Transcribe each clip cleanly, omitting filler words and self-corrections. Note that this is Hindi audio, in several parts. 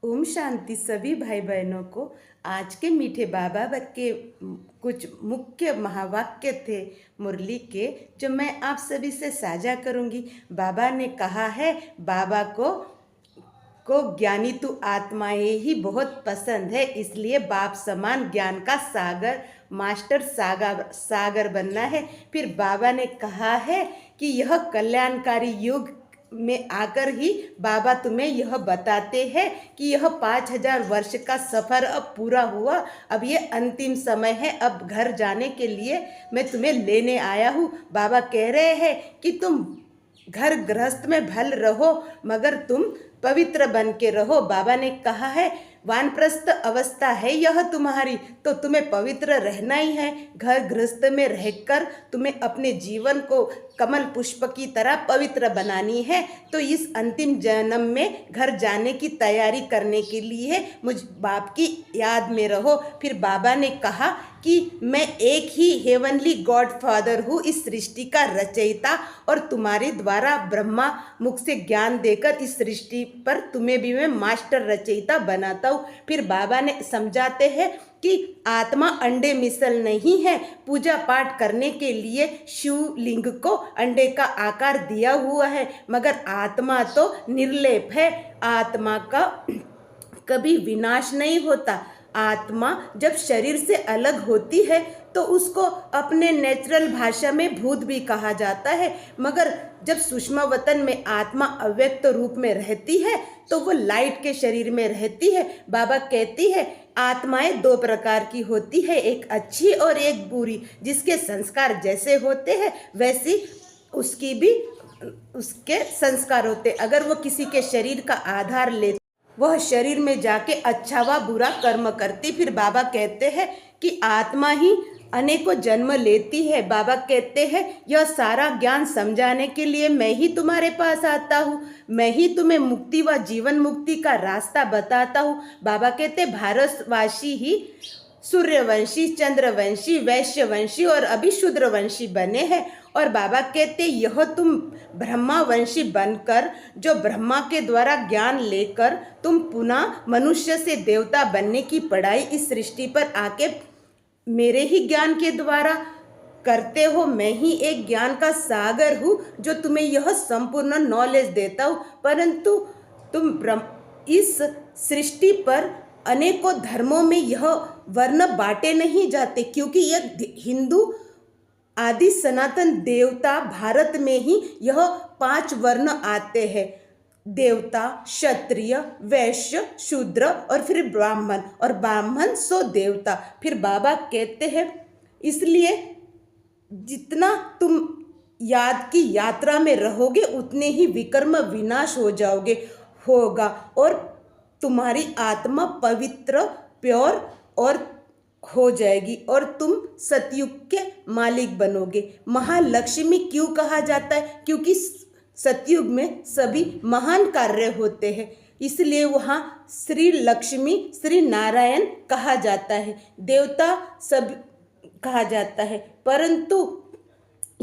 ओम शांति सभी भाई बहनों को। आज के मीठे बाबा के कुछ मुख्य महावाक्य थे मुरली के, जो मैं आप सभी से साझा करूंगी। बाबा ने कहा है, बाबा को ज्ञानी तू आत्माएं ही बहुत पसंद है, इसलिए बाप समान ज्ञान का सागर मास्टर सागर बनना है। फिर बाबा ने कहा है कि यह कल्याणकारी युग में आकर ही बाबा तुम्हें यह बताते हैं कि यह 5000 वर्ष का सफ़र अब पूरा हुआ, अब ये अंतिम समय है, अब घर जाने के लिए मैं तुम्हें लेने आया हूँ। बाबा कह रहे हैं कि तुम घर गृहस्थ में भल रहो, मगर तुम पवित्र बन के रहो। बाबा ने कहा है, वानप्रस्थ अवस्था है यह तुम्हारी, तो तुम्हें पवित्र रहना ही है। घर गृहस्थ में रहकर तुम्हें अपने जीवन को कमल पुष्प की तरह पवित्र बनानी है। तो इस अंतिम जन्म में घर जाने की तैयारी करने के लिए मुझ बाप की याद में रहो। फिर बाबा ने कहा कि मैं एक ही हेवनली गॉड फादर हूँ, इस सृष्टि का रचयिता, और तुम्हारे द्वारा ब्रह्मा मुख से ज्ञान देकर इस सृष्टि पर तुम्हें भी मैं मास्टर रचयिता बनाता हूँ। फिर बाबा ने समझाते हैं कि आत्मा अंडे मिसल नहीं है। पूजा पाठ करने के लिए शिवलिंग को अंडे का आकार दिया हुआ है, मगर आत्मा तो निर्लेप है। आत्मा का कभी विनाश नहीं होता। आत्मा जब शरीर से अलग होती है तो उसको अपने नेचुरल भाषा में भूत भी कहा जाता है, मगर जब सूक्ष्म वतन में आत्मा अव्यक्त रूप में रहती है तो वो लाइट के शरीर में रहती है। बाबा कहती है, आत्माएं दो प्रकार की होती है, एक अच्छी और एक बुरी। जिसके संस्कार जैसे होते हैं वैसी उसकी भी उसके संस्कार होते। अगर वो किसी के शरीर का आधार ले, वह शरीर में जाके अच्छा व बुरा कर्म करती। फिर बाबा कहते हैं कि आत्मा ही अनेकों जन्म लेती है। बाबा कहते हैं, यह सारा ज्ञान समझाने के लिए मैं ही तुम्हारे पास आता हूँ, मैं ही तुम्हें मुक्ति व जीवन मुक्ति का रास्ता बताता हूँ। बाबा कहते हैं, भारतवासी ही सूर्यवंशी, चंद्रवंशी, वैश्यवंशी और अभी शूद्रवंशी बने हैं। और बाबा कहते, यह तुम ब्रह्मावंशी बनकर, जो ब्रह्मा के द्वारा ज्ञान लेकर तुम पुनः मनुष्य से देवता बनने की पढ़ाई इस सृष्टि पर आके मेरे ही ज्ञान के द्वारा करते हो। मैं ही एक ज्ञान का सागर हूँ जो तुम्हें यह संपूर्ण नॉलेज देता हूँ। परंतु तुम इस सृष्टि पर अनेकों धर्मों में यह वर्ण बांटे नहीं जाते, क्योंकि यह हिंदू आदि सनातन देवता भारत में ही यह 5 वर्ण आते हैं, देवता, क्षत्रिय, वैश्य, शूद्र और फिर ब्राह्मण, और ब्राह्मण सो देवता। फिर बाबा कहते हैं, इसलिए जितना तुम याद की यात्रा में रहोगे उतने ही विकर्म विनाश हो जाओगे होगा, और तुम्हारी आत्मा पवित्र, प्योर और हो जाएगी, और तुम सतयुग के मालिक बनोगे। महालक्ष्मी क्यों कहा जाता है? क्योंकि सतयुग में सभी महान कार्य होते हैं, इसलिए वहाँ श्री लक्ष्मी, श्री नारायण कहा जाता है, देवता सब कहा जाता है। परंतु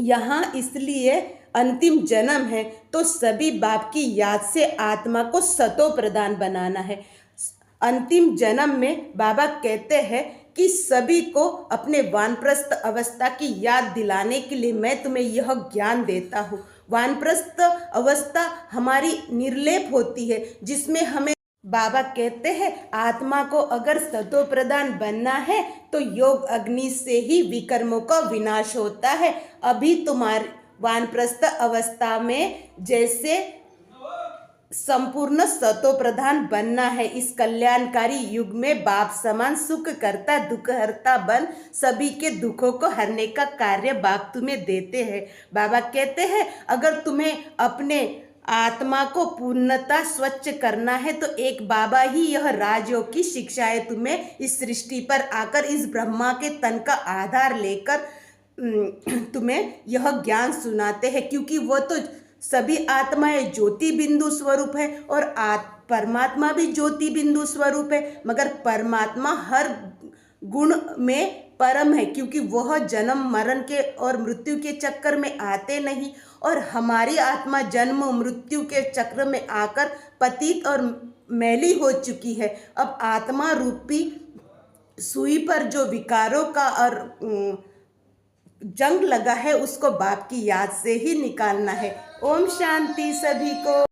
यहाँ इसलिए अंतिम जन्म है तो सभी बाप की याद से आत्मा को सतो प्रदान बनाना है। अंतिम जन्म में बाबा कहते हैं कि सभी को अपने वानप्रस्थ अवस्था की याद दिलाने के लिए मैं तुम्हें यह ज्ञान देता हूँ। वानप्रस्थ अवस्था हमारी निर्लेप होती है, जिसमें हमें बाबा कहते हैं, आत्मा को अगर सतो प्रधान बनना है तो योग अग्नि से ही विकर्मों का विनाश होता है। अभी तुम्हारे वानप्रस्थ अवस्था में जैसे संपूर्ण सतो प्रधान बनना है, इस कल्याणकारी युग में बाप समान सुख करता दुख हरता बन सभी के दुखों को हरने का कार्य बाप तुम्हें देते हैं। बाबा कहते हैं, अगर तुम्हें अपने आत्मा को पूर्णता स्वच्छ करना है तो एक बाबा ही यह राजयोग की शिक्षाएं तुम्हें इस सृष्टि पर आकर इस ब्रह्मा के तन का आधार लेकर तुम्हें यह ज्ञान सुनाते हैं, क्योंकि वो तो सभी आत्माएं ज्योति बिंदु स्वरूप है और परमात्मा भी ज्योति बिंदु स्वरूप है, मगर परमात्मा हर गुण में परम है, क्योंकि वह जन्म मरण के और मृत्यु के चक्कर में आते नहीं, और हमारी आत्मा जन्म मृत्यु के चक्र में आकर पतित और मैली हो चुकी है। अब आत्मा रूपी सुई पर जो विकारों का और जंग लगा है उसको बाप की याद से ही निकालना है। ओम शांति सभी को।